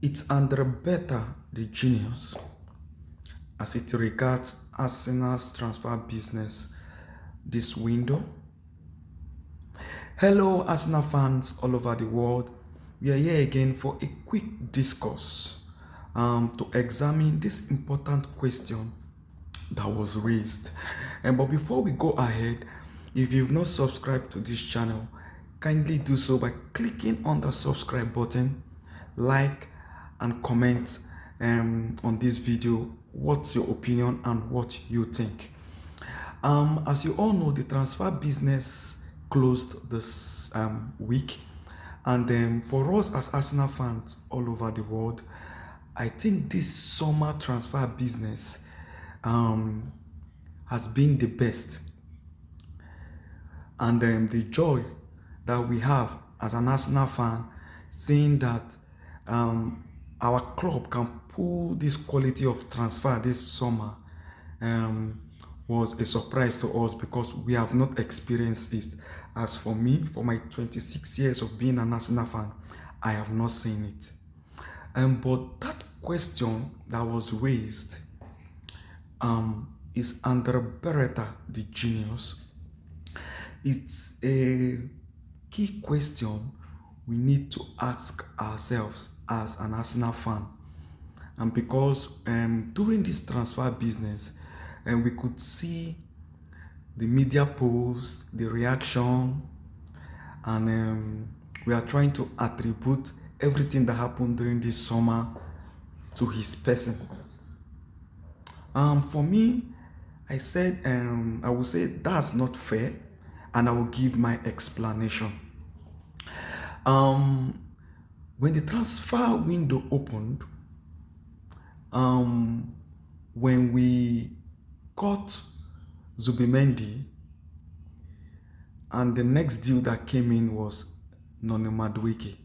It's under better the genius as it regards Arsenal's transfer business this window. Hello, Arsenal fans all over the world. We are here again for a quick discourse to examine this important question that was raised. But before we go ahead, if you've not subscribed to this channel, kindly do so by clicking on the subscribe button, like and comment on this video what's your opinion and what you think. As you all know, the transfer business closed this week, and for us as Arsenal fans all over the world, I think this summer transfer business has been the best, and the joy that we have as an Arsenal fan, seeing that our club can pull this quality of transfer this summer was a surprise to us because we have not experienced it. As for me, for my 26 years of being an Arsenal fan, I have not seen it. But that question that was raised is under Beretta, the genius. It's a key question we need to ask ourselves as an Arsenal fan. And because during this transfer business, we could see the media posts, the reaction, and we are trying to attribute everything that happened during this summer to his person. For me, I will say that's not fair, and I will give my explanation. When the transfer window opened, when we got Zubimendi, and the next deal that came in was Noni Madueke,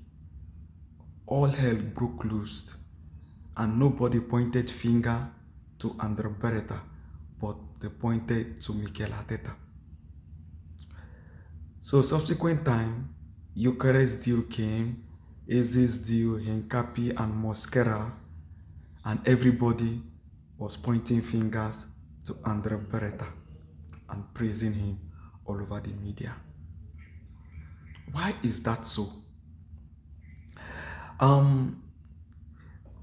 all hell broke loose, and nobody pointed finger to Andre Beretta, but they pointed to Mikel Arteta. So subsequent time, Gyökeres deal came, Eze's deal, Hincapi and Mosquera, and everybody was pointing fingers to Andre Beretta and praising him all over the media. Why is that so?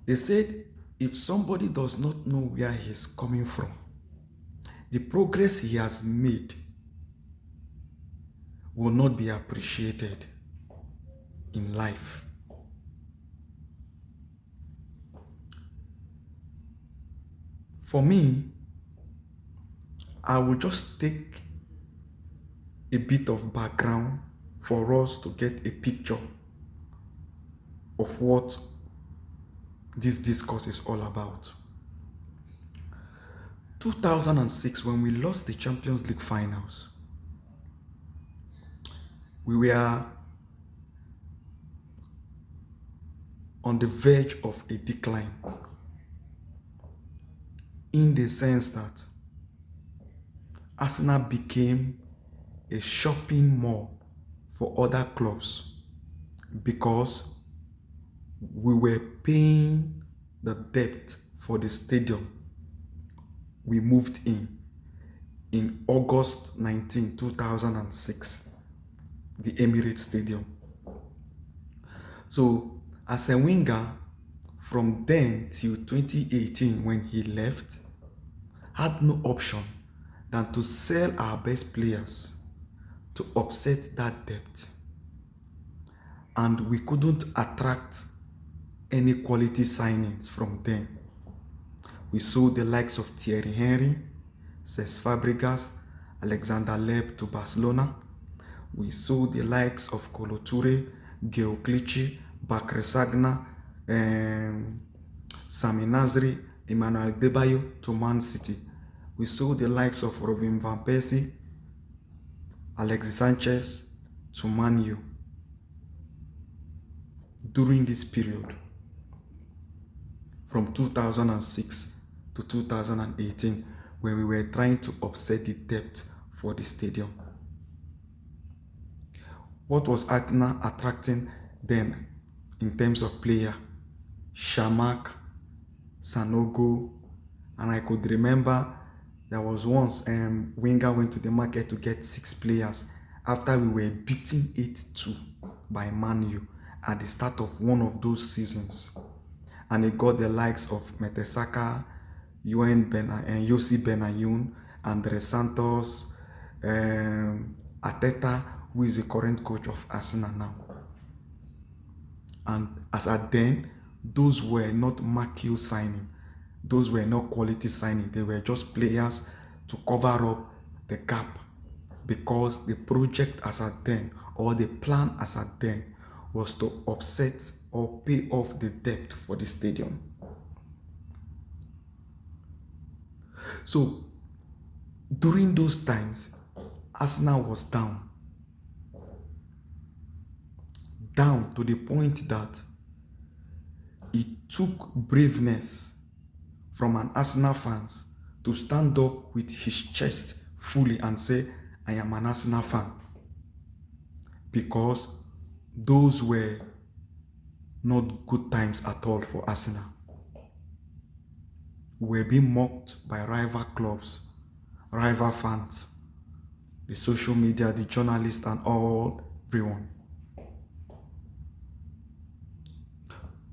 They said if somebody does not know where he's coming from, the progress he has made will not be appreciated in life. For me, I will just take a bit of background for us to get a picture of what this discourse is all about. 2006, when we lost the Champions League finals, we were on the verge of a decline, in the sense that Arsenal became a shopping mall for other clubs because we were paying the debt for the stadium we moved in August 19, 2006, the Emirates Stadium. So as a winger, from then till 2018 when he left, had no option than to sell our best players to offset that debt. And we couldn't attract any quality signings from them. We sold the likes of Thierry Henry, Cesc Fabregas, Alexander Leb to Barcelona. We sold the likes of Kolo Toure, Geo Clichy, Bakary Sagna, Sami Nasri, Emmanuel Adebayo to Man City. We sold the likes of Robin van Persie, Alexis Sanchez to Man U. During this period, from 2006 to 2018, when we were trying to offset the debt for the stadium. What was Arsenal attracting then in terms of player? Shamak, Sanogo, and I could remember there was once Wenger went to the market to get 6 players after we were beaten 8-2 by Man U at the start of one of those seasons. And he got the likes of Metesaka, Yossi Benayoun, Andre Santos, Arteta, who is the current coach of Arsenal now. And as at then, those were not Mikel signing. Those were not quality signing. They were just players to cover up the gap, because the project as at then, or the plan as at then, was to offset or pay off the debt for the stadium. So during those times, Arsenal was down to the point that it took braveness from an Arsenal fans to stand up with his chest fully and say, I am an Arsenal fan. Because those were not good times at all for Arsenal. We were being mocked by rival clubs, rival fans, the social media, the journalists, and everyone.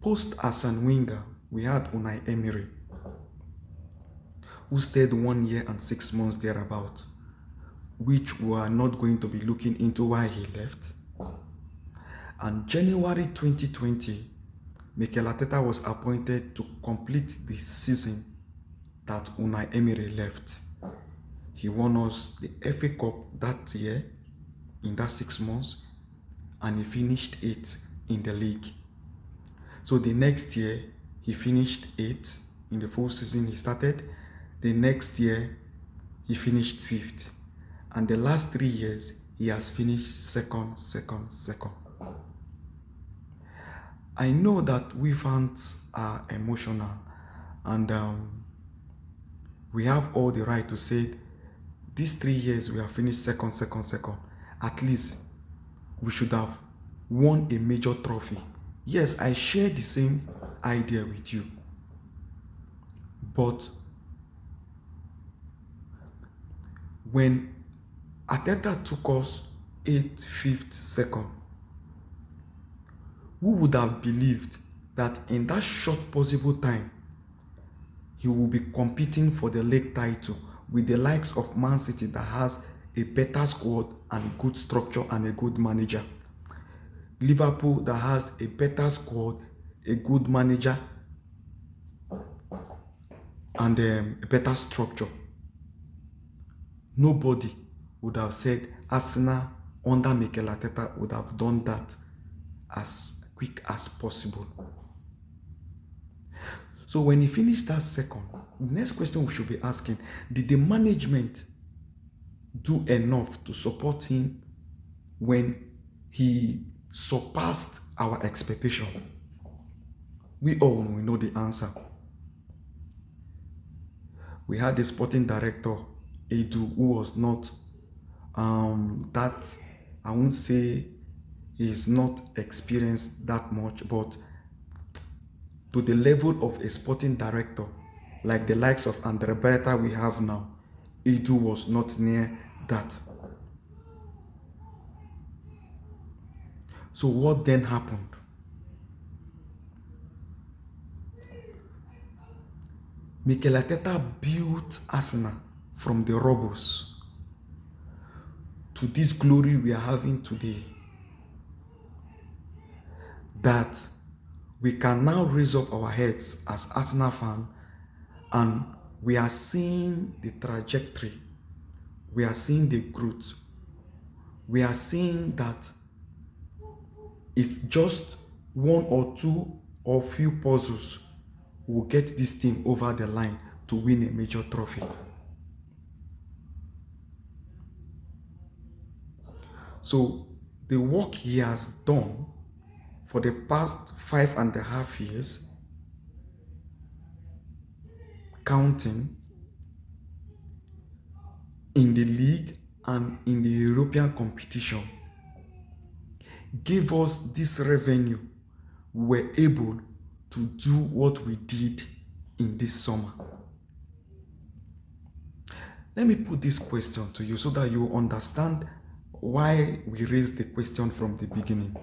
Post Arsene Wenger, we had Unai Emery, who stayed 1 year and 6 months thereabout, which we are not going to be looking into why he left. And January 2020, Mikel Arteta was appointed to complete the season that Unai Emery left. He won us the FA Cup that year, in that 6 months, and he finished 8th in the league. So the next year, he finished 8th in the full season he started. The next year, he finished 5th. And the last 3 years, he has finished second. I know that we fans are emotional, and we have all the right to say these 3 years we have finished second. At least we should have won a major trophy. Yes, I share the same idea with you, but when Arteta took us 8th, 5th, 2nd, who would have believed that in that short possible time he will be competing for the league title with the likes of Man City that has a better squad and good structure and a good manager, Liverpool that has a better squad, a good manager, and a better structure? Nobody would have said Arsenal under Mikel Arteta would have done that as quick as possible. So when he finished that second, the next question we should be asking, did the management do enough to support him when he surpassed our expectation? We all know the answer. We had the sporting director, Edu, who was not that, I won't say he's not experienced that much, but to the level of a sporting director, like the likes of Andre Berta we have now, Edu was not near that. So what then happened? Mikel Arteta built Arsenal from the rubble to this glory we are having today, that we can now raise up our heads as Arsenal fans, and we are seeing the trajectory, we are seeing the growth, we are seeing that it's just one or two or few puzzles will get this team over the line to win a major trophy. So the work he has done for the past 5.5 years, counting, in the league and in the European competition, gave us this revenue. We were able to do what we did in this summer? Let me put this question to you so that you understand why we raised the question from the beginning.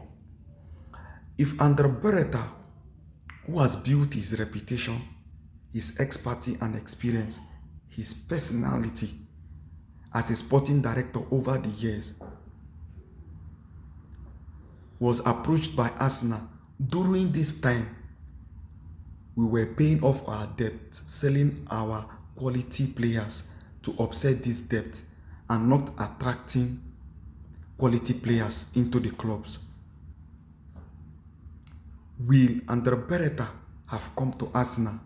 If Andre Beretta, who has built his reputation, his expertise and experience, his personality as a sporting director over the years, was approached by Arsenal during this time, we were paying off our debt, selling our quality players to offset this debt and not attracting quality players into the clubs. Will Andre Beretta have come to Arsenal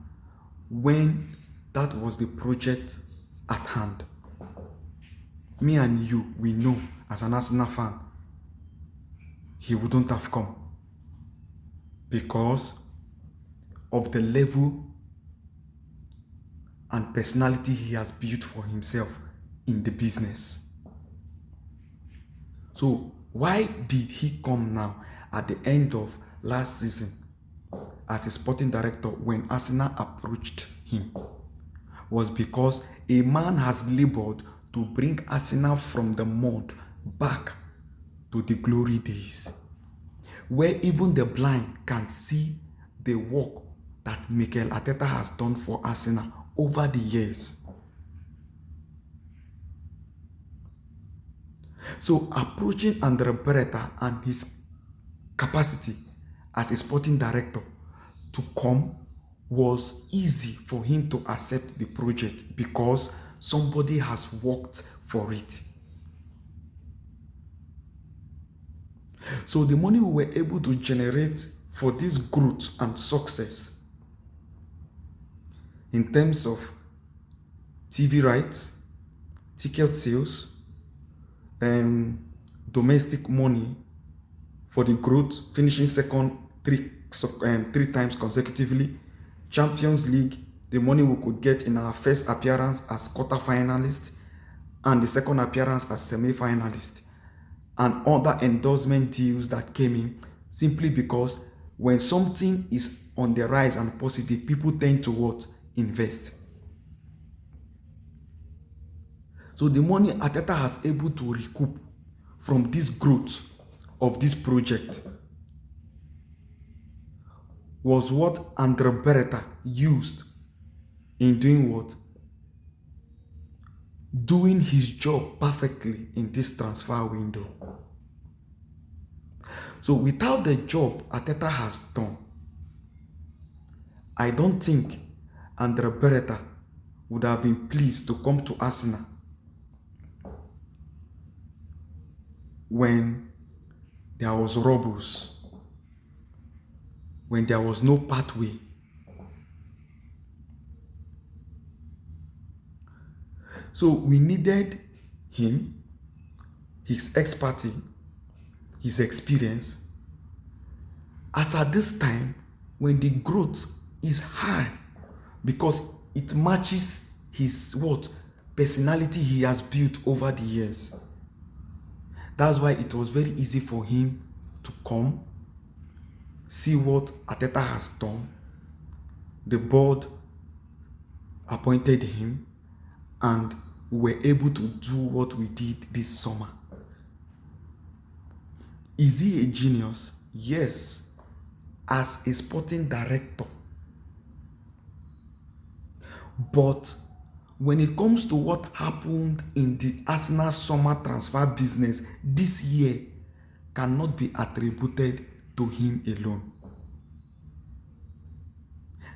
when that was the project at hand? Me and you, we know as an Arsenal fan, he wouldn't have come because of the level and personality he has built for himself in the business. So why did he come now at the end of last season as a sporting director when Arsenal approached him? Was because a man has labored to bring Arsenal from the mud back to the glory days, where even the blind can see the work that Mikel Arteta has done for Arsenal over the years. So approaching Andre Beretta and his capacity as a sporting director to come was easy for him to accept the project because somebody has worked for it. So the money we were able to generate for this growth and success in terms of TV rights, ticket sales, and domestic money for the growth, finishing second three times consecutively, Champions League, the money we could get in our first appearance as quarter-finalist and the second appearance as semi-finalist, and other endorsement deals that came in, simply because when something is on the rise and positive, people tend to what? Invest. So the money Arteta has able to recoup from this growth of this project was what Andre Beretta used in doing what? Doing his job perfectly in this transfer window. So without the job Arteta has done, I don't think Andre Beretta would have been pleased to come to Arsenal when there was rubbles, when there was no pathway. So we needed him, his expertise, his experience, as at this time when the growth is high, because it matches his what? Personality he has built over the years. That's why it was very easy for him to come, see what Arteta has done. The board appointed him, and we were able to do what we did this summer. Is he a genius? Yes, as a sporting director. But when it comes to what happened in the Arsenal summer transfer business this year, cannot be attributed to him alone.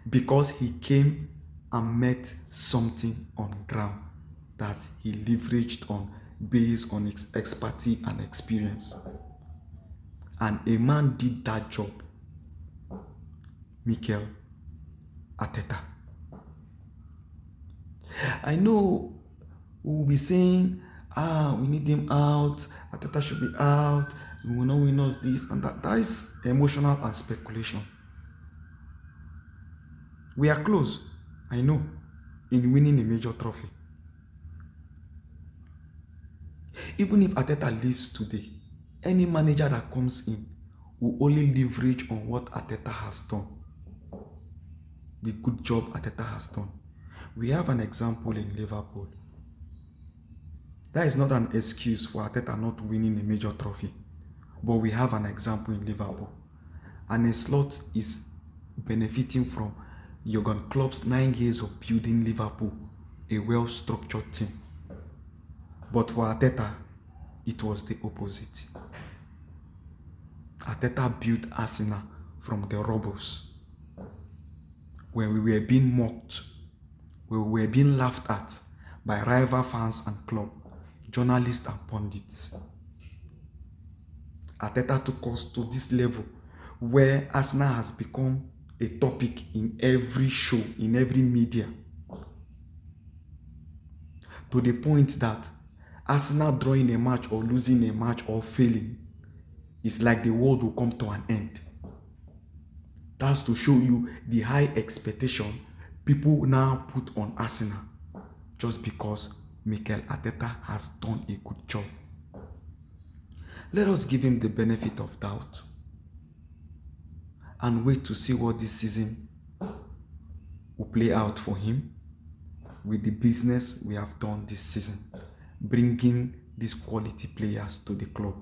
Because he came and met something on ground that he leveraged on based on his expertise and experience. And a man did that job. Mikel Arteta. I know we'll be saying, we need him out, Arteta should be out, we will not win us this and that. That is emotional and speculation. We are close, I know, in winning a major trophy. Even if Arteta leaves today, any manager that comes in will only leverage on what Arteta has done. the good job Arteta has done. We have an example in Liverpool. That is not an excuse for Arteta not winning a major trophy. But we have an example in Liverpool. And Slot is benefiting from Jurgen Klopp's 9 years of building Liverpool, a well-structured team. But for Arteta, it was the opposite. Arteta built Arsenal from the rubble. When we were being mocked, when we were being laughed at by rival fans and club, journalists and pundits. Arteta took us to this level where Arsenal has become a topic in every show, in every media. To the point that Arsenal drawing a match or losing a match or failing is like the world will come to an end. That's to show you the high expectation people now put on Arsenal just because Mikel Arteta has done a good job. Let us give him the benefit of doubt and wait to see what this season will play out for him with the business we have done this season, bringing these quality players to the club.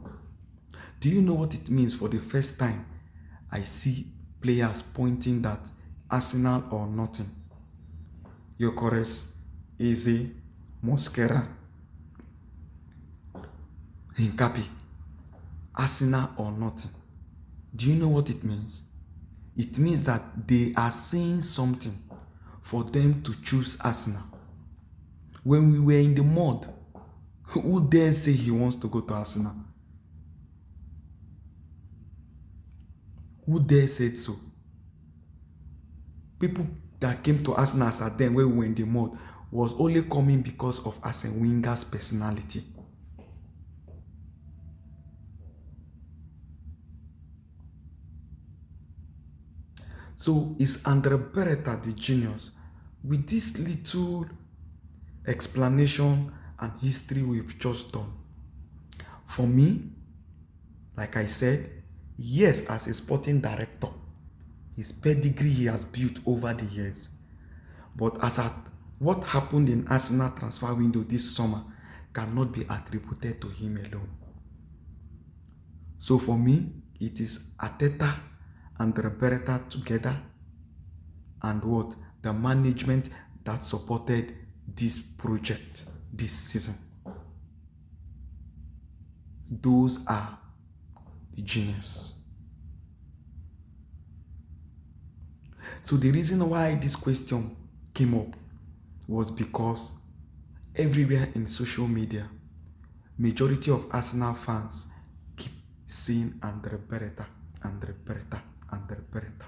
Do you know what it means? For the first time, I see players pointing that Arsenal or nothing. Gyökeres, Eze, Mosquera, Hincapi, Arsenal or nothing. Do you know what it means? It means that they are saying something for them to choose Arsenal. When we were in the mud, who dare say he wants to go to Arsenal? Who dare said so? People that came to Arsenal at then when we were in the mud was only coming because of Arsene Wenger's personality. So is Andre Beretta the genius? With this little explanation and history we've just done, for me, like I said, yes, as a sporting director, his pedigree he has built over the years. But as at what happened in Arsenal transfer window this summer cannot be attributed to him alone. So for me, it is Arteta and Beretta together and what? The management that supported this project this season. Those are the genius. So the reason why this question came up was because everywhere in social media, majority of Arsenal fans keep saying Andre Beretta, Andre Beretta, Andre Beretta.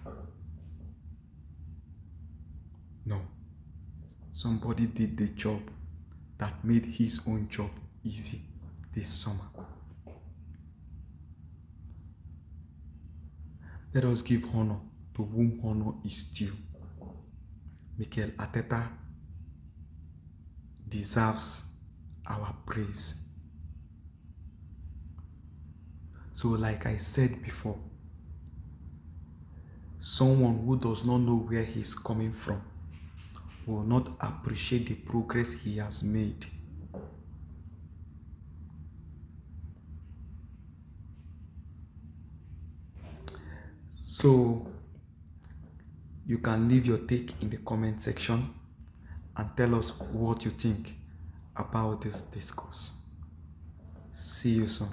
No. Somebody did the job that made his own job easy this summer. Let us give honor to whom honor is due. Mikel Arteta deserves our praise. So like I said before, someone who does not know where he's coming from will not appreciate the progress he has made. So you can leave your take in the comment section and tell us what you think about this discourse. See you soon.